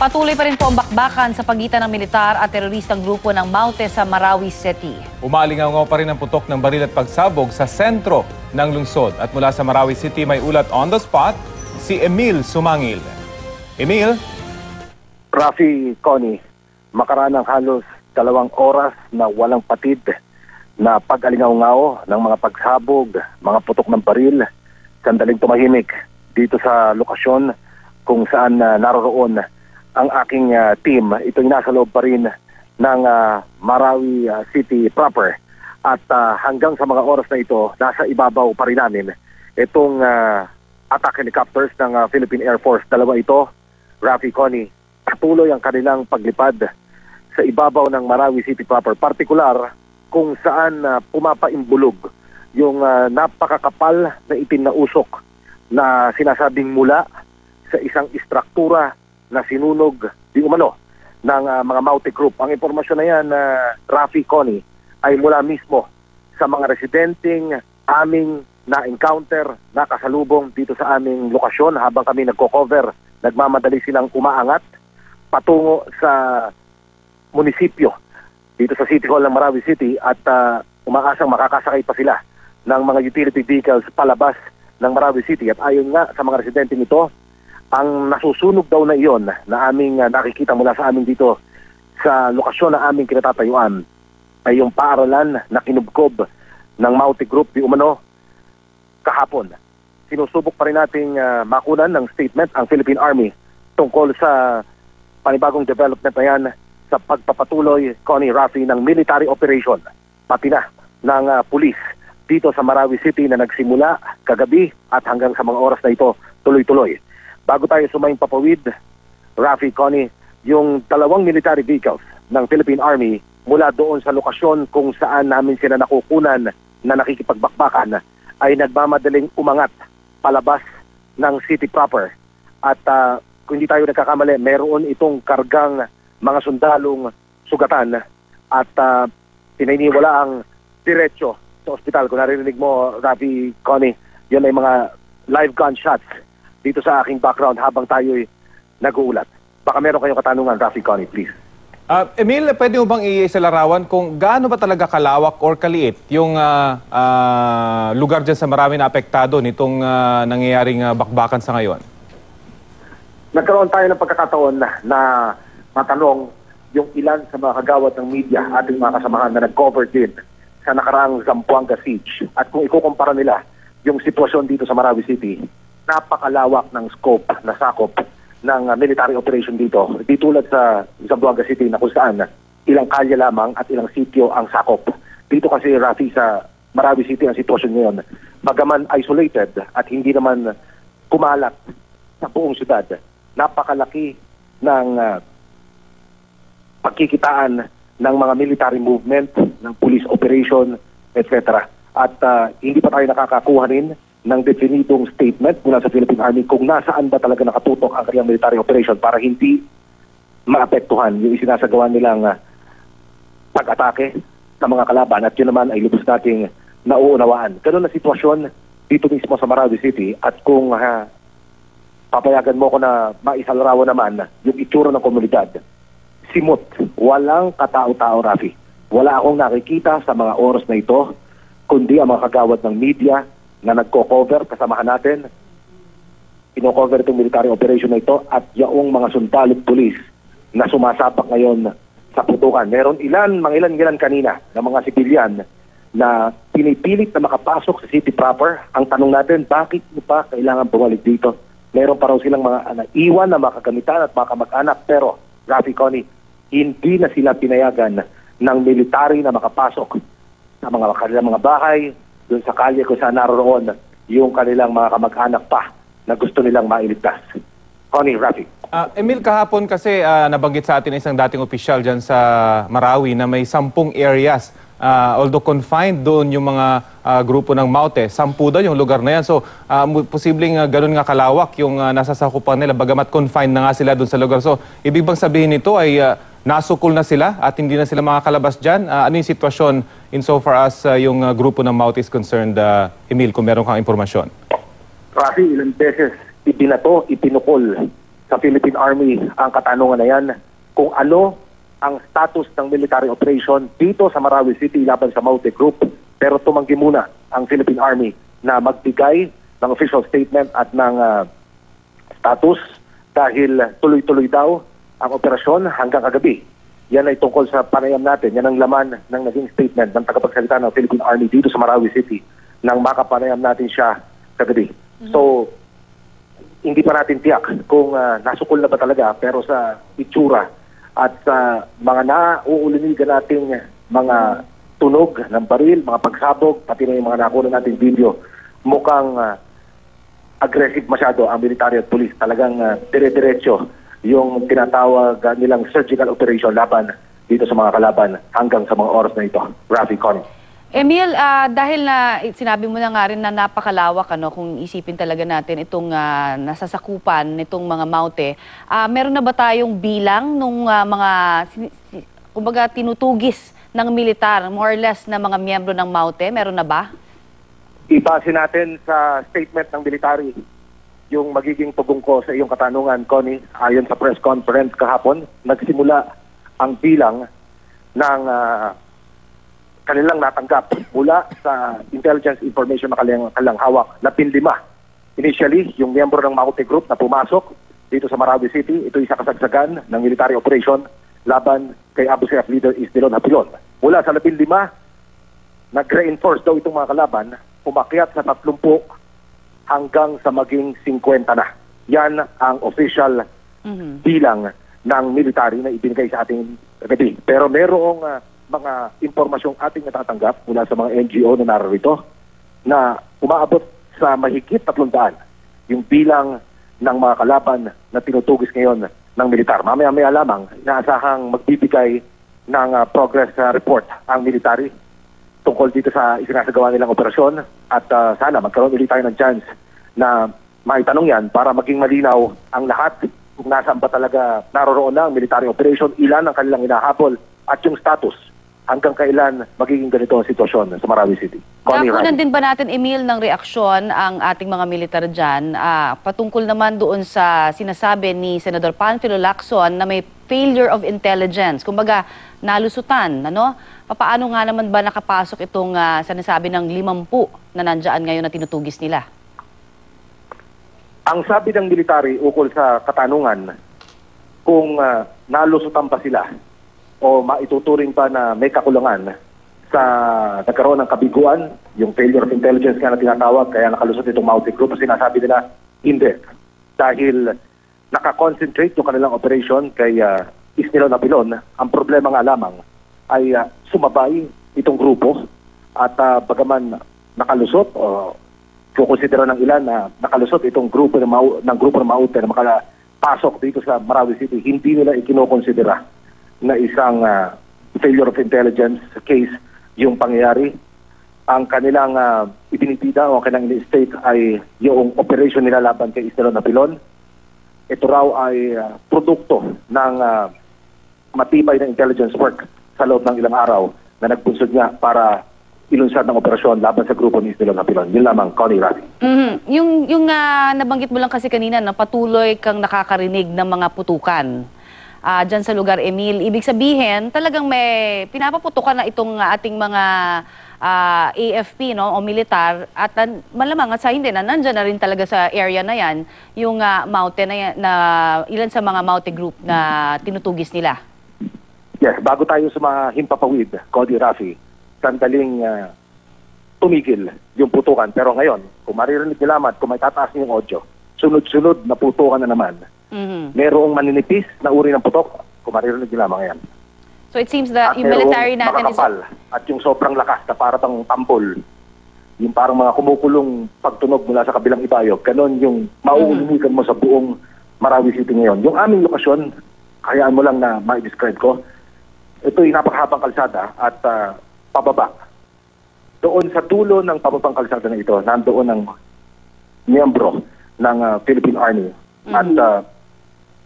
Patuloy pa rin po ang bakbakan sa pagitan ng militar at teroristang grupo ng Maute sa Marawi City. Umalingaw pa rin ang putok ng baril at pagsabog sa sentro ng lungsod. At mula sa Marawi City may ulat on the spot si Emil Sumangil. Emil? Rafi, Connie, makaraan ng halos 2 oras na walang patid na pag-alingaw-ngaw ng mga pagsabog, mga putok ng baril, sandaling tumahimik dito sa lokasyon kung saan naroroon ang aking team. Ito'y nasa loob pa rin ng Marawi City proper. At hanggang sa mga oras na ito, nasa ibabaw pa rin namin itong attack helicopters ng Philippine Air Force. Dalawa ito, Rafi, Connie, patuloy ang kanilang paglipad sa ibabaw ng Marawi City proper. Partikular kung saan pumapaimbulog yung napakakapal na itim na usok na sinasabing mula sa isang istruktura na sinunog di umano ng mga Maute Group. Ang impormasyon na yan, Rafi, Connie, ay mula mismo sa mga residenteng aming na-encounter, nakasalubong dito sa aming lokasyon habang kami nagko-cover. Nagmamadali silang umaangat patungo sa munisipyo dito sa City Hall ng Marawi City at umaasang makakasakay pa sila ng mga utility vehicles palabas ng Marawi City. At ayon nga sa mga residente nito, ang nasusunog daw na iyon na aming nakikita mula sa amin dito sa lokasyon na aming kinatatayuan ay yung paaralan na kinubkob ng Maute Group di umano kahapon. Sinusubok pa rin nating makunan ng statement ang Philippine Army tungkol sa panibagong development na yan sa pagpapatuloy, Connie, Rafi, ng military operation, pati na ng pulis dito sa Marawi City na nagsimula kagabi at hanggang sa mga oras na ito tuloy-tuloy. Bago tayo sumayang papawid, Rafi, Connie, yung 2 military vehicles ng Philippine Army mula doon sa lokasyon kung saan namin sila nakukunan na nakikipagbakbakan ay nagmamadaling umangat palabas ng city proper. At kung hindi tayo nagkakamali, meron itong kargang mga sundalong sugatan at pinaniniwala ang diretso sa ospital. Kung narinig mo, Rafi, Connie, yun ay mga live gunshots dito sa aking background habang tayo'y nag-uulat. Baka meron kayong katanungan, Rafi, Connie, please. Emil, pwede mo bang iisalarawan kung gaano ba talaga kalawak or kaliit yung lugar dyan sa marami na apektado nitong nangyayaring bakbakan sa ngayon? Nagkaroon tayo ng pagkakataon na matanong yung ilan sa mga kagawad ng media, ating mga kasamahan na nag-cover din sa nakaraang Zamboanga siege. At kung ikukumpara nila yung sitwasyon dito sa Marawi City, napakalawak ng scope na sakop ng military operation dito. Di tulad sa Zamboanga City na kung saan ilang kalye lamang at ilang sityo ang sakop. Dito kasi, Rafi, sa Marawi City ang sitwasyon ngayon, bagaman isolated at hindi naman kumalat sa buong syudad, napakalaki ng pagkikitaan ng mga military movement, ng police operation, etc. At hindi pa tayo nakakakuha rin ng definitong statement mula sa Philippine Army kung nasaan ba talaga nakatutok ang kanyang military operation para hindi maapektuhan yung isinasagawa nilang pag-atake sa mga kalaban. At yun naman ay lubos nating nauunawaan. Ganun na sitwasyon dito mismo sa Marawi City. At kung papayagan mo ko na maisalarawan naman yung itsura ng komunidad, simot, walang katao-tao, Rafi. Wala akong nakikita sa mga oras na ito, kundi ang mga kagawad ng media na nagko-cover, kasamahan natin, ino-cover itong military operation na ito at yaong mga sundalo pulis na sumasapak ngayon sa putukan. Meron mga ilan kanina na mga sibilyan na pinipilit na makapasok sa city proper. Ang tanong natin, bakit mo pa kailangan bumalik dito? Meron pa raw silang mga iwan na makagamitan at makamag-anak, pero Rafi, Connie, hindi na sila pinayagan ng military na makapasok sa kanilang mga bahay, doon sa kalye kung saan naroon yung kanilang mga kamag-anak pa na gusto nilang mailigtas. Connie, Rafi. Emil, kahapon kasi nabanggit sa atin isang dating opisyal dyan sa Marawi na may 10 areas. Although confined doon yung mga grupo ng Maute, 10 daw yung lugar na yan. So, posibleng ganun nga kalawak yung nasasakupan nila, bagamat confined na nga sila doon sa lugar. So, ibig bang sabihin nito ay nasukol na sila at hindi na sila makakalabas dyan? Ano yung sitwasyon insofar as yung grupo ng Maute is concerned, Emil, kung meron kang impormasyon? Rafi, ilang beses ibinato, ipinukol sa Philippine Army ang katanungan na yan kung ano ang status ng military operation dito sa Marawi City laban sa Maute Group. Pero tumanggi muna ang Philippine Army na magbigay ng official statement at ng status dahil tuloy-tuloy daw ang operasyon hanggang kagabi. Yan ay tungkol sa panayam natin. Yan ang laman ng naging statement ng tagapagsalita ng Philippine Army dito sa Marawi City nang makapanayam natin siya kagabi. So, hindi pa natin tiyak kung nasukol na ba talaga, pero sa itsura at sa mga nauulinigan nating mga tunog ng baril, mga pagsabog, pati na yung mga nakuha nating video, mukhang aggressive masyado ang military at police. Talagang dire-diretso yung tinatawag nilang surgical operation laban dito sa mga kalaban hanggang sa mga oras na ito. Rafi, Connie. Emil, dahil na sinabi mo na nga rin na napakalawak, kung isipin talaga natin itong nasasakupan nitong mga Maute, meron na ba tayong bilang nung mga kumbaga tinutugis ng militar, more or less na mga miyembro ng Maute? Meron na ba? Ibase natin sa statement ng military yung magiging tugon ko sa iyong katanungan, Connie. Ayon sa press conference kahapon, nagsimula ang bilang ng kanilang natanggap mula sa intelligence information na kanilang hawak, 15. Initially, yung miyembro ng Maute Group na pumasok dito sa Marawi City, ito isa kasagsagan ng military operation laban kay Abu Sayyaf leader Isdilon Hapilon. Mula sa 15, nag-reinforce daw itong mga kalaban, umakyat sa 30 hanggang sa maging 50 na. Yan ang official bilang ng military na ibinigay sa ating gabi. Pero merong mga impormasyong ating natatanggap mula sa mga NGO na narito na umaabot sa mahigit 300 yung bilang ng mga kalaban na tinutugis ngayon ng militar. Mamaya-maya lamang, inaasahang magbibigay ng progress report ang military tungkol dito sa isinasagawa nilang operasyon at sana magkaroon ulit tayo ng chance na maitanong yan para maging malinaw ang lahat kung nasaan ba talaga naroroon na ang military operation, ilan ang kanilang hinahabol at yung status hanggang kailan magiging ganito ang sitwasyon sa Marawi City. Nakunan din ba natin, Emil, ng reaksyon ang ating mga militar dyan patungkol naman doon sa sinasabi ni Senador Panfilo Lacson na may failure of intelligence, kumbaga nalusutan, Paano nga naman ba nakapasok itong sinasabi ng 50 na nandyan ngayon na tinutugis nila? Ang sabi ng military ukol sa katanungan kung nalusutan pa sila o maituturing pa na may kakulangan sa nagkaroon ng kabiguan, yung failure of intelligence nga na tinatawag, kaya nakalusot itong Maute Group, sinasabi nila, hindi. Dahil nakakonsentrate yung kanilang operation kay Isdilon Hapilon, ang problema nga lamang ay sumabay itong grupo at bagaman nakalusot o kukonsidera ng ilan na nakalusot itong grupo ng Maute na makalapasok dito sa Marawi City, hindi nila ikinokonsidera na isang failure of intelligence case yung pangyayari. Ang kanilang ibinibida o kanilang in-state ay yung operation nila laban kay Isdilon Hapilon. Ito raw ay produkto ng matibay na intelligence work sa loob ng ilang araw na nagpunsod niya para ilunsad ng operasyon laban sa grupo ni Isdilon Hapilon. Yun lamang, Connie, Rafi. Yung nabanggit mo lang kasi kanina na patuloy kang nakakarinig ng mga putukan dyan sa lugar, Emil. Ibig sabihin, talagang may pinapaputukan na itong ating mga AFP o militar at malamang at sa hindi na nandyan na rin talaga sa area na yan yung Maute na ilan sa mga Maute Group na tinutugis nila. Yes, bago tayo sa mga himpapawid, Cody, Rafi, sandaling tumigil yung putukan. Pero ngayon, kung maririnig nila at kung may tataas yung audio, sunod-sunod na putukan na naman. Merong maninipis na uri ng putok, kung maririnig nila ngayon. So it seems that yung military natin is... At yung sobrang lakas na parang tambol, yung parang mga kumukulong pagtunog mula sa kabilang ibayog, ganon yung mauuligan mo sa buong Marawi City ngayon. Yung aming lokasyon, kayaan mo lang na ma-describe ko, ito yung napakahabang kalsada at pababa. Doon sa dulo ng pababang kalsada na ito, nandoon ang miyembro ng Philippine Army. At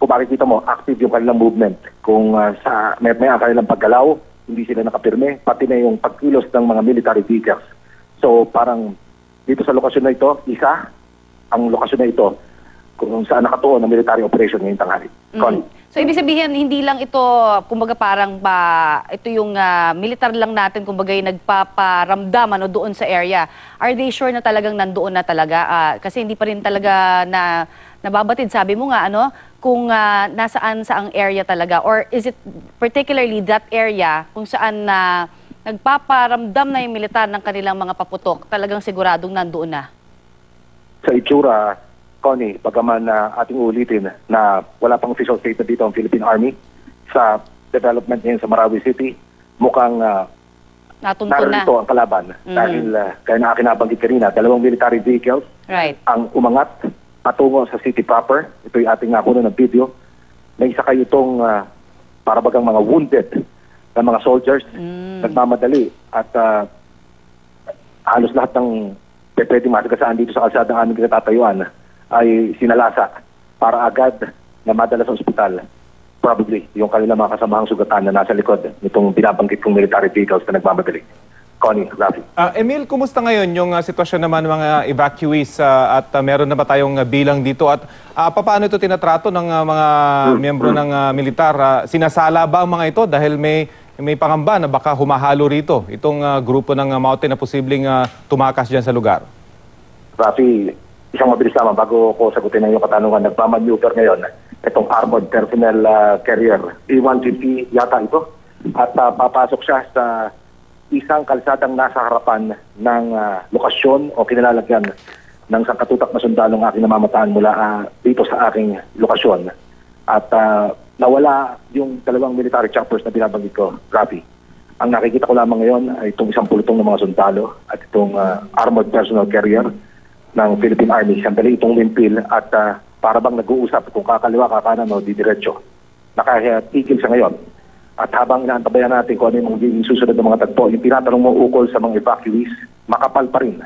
kung makikita mo, active yung kanilang movement. Kung may kanilang paggalaw, hindi sila nakapirme, pati na yung pagkilos ng mga military vehicles. So parang dito sa lokasyon na ito, ang lokasyon na ito kung saan nakatuon ang military operation ngayong tanghali. Connie. So, ibig sabihin, hindi lang ito, kumbaga parang ito yung militar lang natin, kumbaga yung nagpaparamdam doon sa area. Are they sure na talagang nandoon na talaga? Kasi hindi pa rin talaga nababatid, sabi mo nga, kung nasaan saang area talaga. Or is it particularly that area kung saan nagpaparamdam na yung militar ng kanilang mga paputok, talagang siguradong nandoon na? Sa itsura, Connie, bagaman ating ulitin na wala pang official statement dito ang Philippine Army sa development ngayon sa Marawi City, mukhang narito ang kalaban. Dahil, kaya na akin nabanggit kanina, 2 military vehicles ang umangat patungo sa city proper. Ito yung ating nakuha ng video. May isa kayo itong parabagang mga wounded na mga soldiers, nagmamadali at halos lahat ng pwede matagasaan dito sa kalsada ng aming kinatatayuan ay sinalasa para agad na madala sa ospital. Probably yung kanilang mga kasamahang sugatan na nasa likod nitong binabanggit kong military vehicles na nagmamadali. Connie, Rafi. Emil, kumusta ngayon yung sitwasyon naman ng mga evacuees at meron na ba tayong bilang dito? At paano ito tinatrato ng mga miyembro ng militar? Sinasala ba ang mga ito dahil may pangamba na baka humahalo rito itong grupo ng Maute na posibleng tumakas dyan sa lugar? Rafi, isang mabilis naman bago ko sagutin ang iyong katanungan. Nagmamaneuver ngayon itong armored personnel carrier E-150 yata ito at papasok siya sa isang kalsadang nasa harapan ng lokasyon o kinalalagyan ng sangkatutak na sundalong aking namamataan mula dito sa aking lokasyon. At nawala yung 2 military choppers na binabanggit ko, Rafi. Ang nakikita ko lamang ngayon ay itong isang pulutong ng mga sundalo at itong armored personnel carrier ng Philippine Army. Sandali itong limpil at para bang nag-uusap kung kakaliwa, kakanan o didiretso. Nakatigil siya ngayon. At habang inaantabayan natin kung ano yung magiging susunod ng mga tagpo, yung tinatanong mo ukol sa mga evacuees, makapal pa rin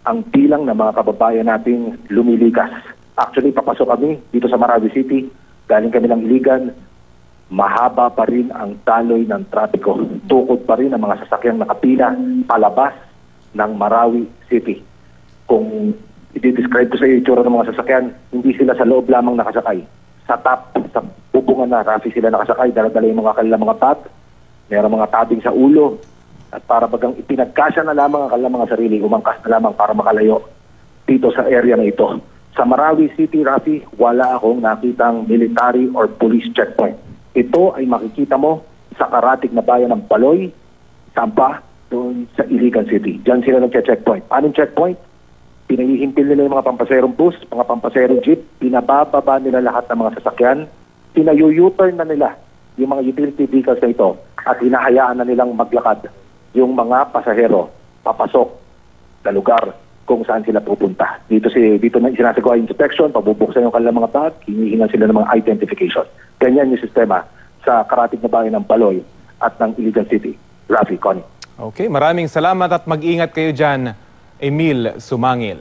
ang bilang ng mga kababayan nating lumilikas. Actually, papasok kami dito sa Marawi City, galing kami ng Iligan, mahaba pa rin ang daloy ng trapiko. Tukod pa rin ang mga sasakyang nakapila palabas ng Marawi City. Kung i-describe ko sa iyo itsura ng mga sasakyan, hindi sila sa loob lamang nakasakay. Sa top, sa bubungan na, Rafi, sila nakasakay, dala-dala yung mga kanilang mga pad, mayroong mga tabing sa ulo, at para bagang ipinagkasya na lamang ang kanilang mga sarili, umangkas na lamang para makalayo dito sa area na ito. Sa Marawi City, Rafi, wala akong nakitang military or police checkpoint. Ito ay makikita mo sa karatig na bayan ng Baloy, Sampa, doon sa Iligan City. Diyan sila nag-checkpoint. Anong checkpoint? Pinahihimpil nila yung mga pampaserong bus, mga pampaserong jeep, pinabababa nila lahat ng mga sasakyan, pinayu-U-turn na nila yung mga utility vehicles na ito at hinahayaan na nilang maglakad yung mga pasahero papasok sa lugar kung saan sila pupunta. Dito na sinasagawa yung inspection, pabubuksan yung kanilang mga bag, hinihingan sila ng mga identification. Ganyan yung sistema sa karatig na bayan ng Baloy at ng Iligan City. Rafi, Connie. Okay, maraming salamat at mag-ingat kayo dyan, Emil Sumangil.